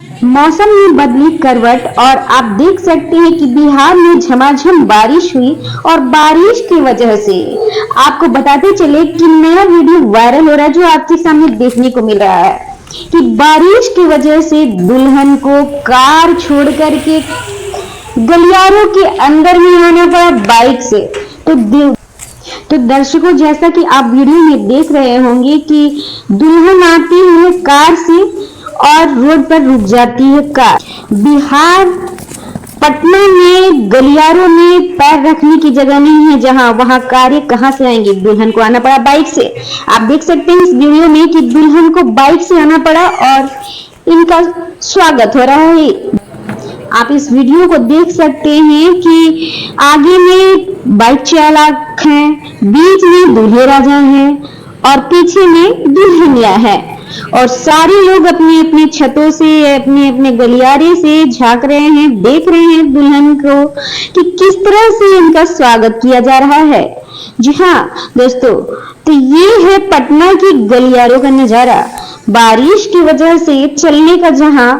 मौसम ने बदली करवट और आप देख सकते हैं कि बिहार में झमाझम बारिश हुई और बारिश की वजह से आपको बताते चले कि नया वीडियो वायरल हो रहा है जो आपके सामने देखने को मिल रहा है कि बारिश की वजह से दुल्हन को कार छोड़ करके गलियारों के अंदर में आना पड़ा बाइक से। तो दर्शकों, जैसा कि आप वीडियो में देख रहे होंगे कि दुल्हन आती है कार से और रोड पर रुक जाती है कार। बिहार पटना में गलियारों में पैर रखने की जगह नहीं है, जहां वहां कारें कहां से आएंगी। दुल्हन को आना पड़ा बाइक से। आप देख सकते हैं इस वीडियो में कि दुल्हन को बाइक से आना पड़ा और इनका स्वागत हो रहा है। आप इस वीडियो को देख सकते हैं कि आगे में बाइक चालक हैं, बीच में दूल्हे राजा हैं और पीछे में दुल्हनिया है और सारे लोग अपने अपने छतों से, अपने अपने गलियारे से झांक रहे हैं, देख रहे हैं दुल्हन को कि किस तरह से इनका स्वागत किया जा रहा है। जी हाँ दोस्तों, तो ये है पटना की गलियारों का नजारा। बारिश की वजह से चलने का जहां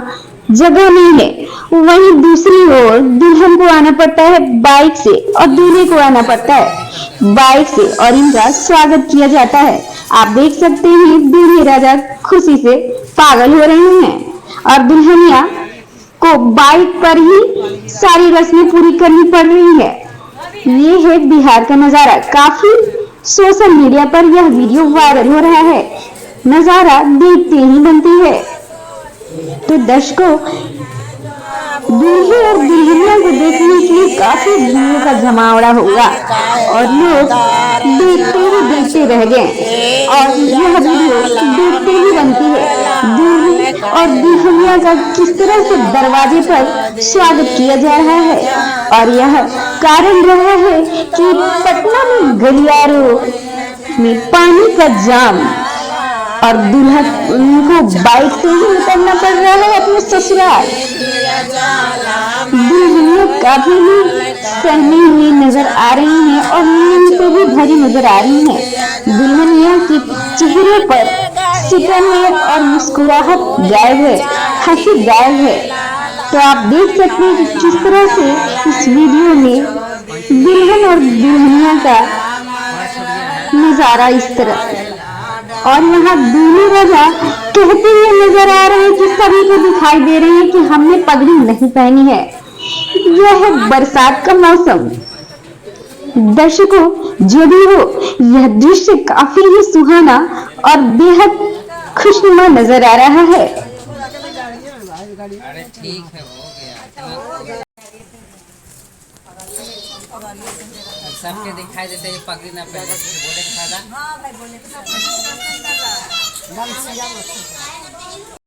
जगह नहीं है, वहीं दूसरी ओर दुल्हन को आना पड़ता है बाइक से और दूल्हे को आना पड़ता है बाइक से और इनका स्वागत किया जाता है। आप देख सकते हैं दूल्हे राजा खुशी से पागल हो रहे हैं और दुल्हनिया को बाइक पर ही सारी रस्में पूरी करनी पड़ रही है। ये है बिहार का नजारा। काफी सोशल मीडिया पर यह वीडियो वायरल हो रहा है। नजारा देखते ही बनती है। तो दर्शकों, दूल्हे और दुल्हनिया को देखने के लिए काफी भीड़ का जमावड़ा होगा और लोग देखते रह गए और यह वीडियो देखते ही बनती है। दूल्हे और दुल्हनिया का किस तरह से दरवाजे पर स्वागत किया जा रहा है और यह कारण रहा है कि पटना में गलियारों में पानी का जाम और दुल्हन को बाइक से ही उतरना पड़ रहा है अपने ससुराल। दुल्हनिया काफी भी सहमी हुई नजर आ रही हैं और नींद से भी भरी नजर आ रही हैं। दुल्हनिया के चेहरे पर सिकन है और मुस्कुराहट गायब है, हंसी गायब है। तो आप देख सकते हैं कि किस तरह से इस वीडियो में दुल्हन और दुल्हनिया का नजारा इस तरह और यहाँ दूल्हे राजा कहते हुए नजर आ रहे हैं कि सभी को दिखाई दे रहे हैं कि हमने पगड़ी नहीं पहनी है। यह है बरसात का मौसम। दर्शकों, जो भी हो, यह दृश्य काफी ही सुहाना और बेहद खुशनुमा नजर आ रहा है। अरे ठीक है, हो गया। सबके दिखाई देते हैं पगड़ी ना पहने, बोले का फायदा।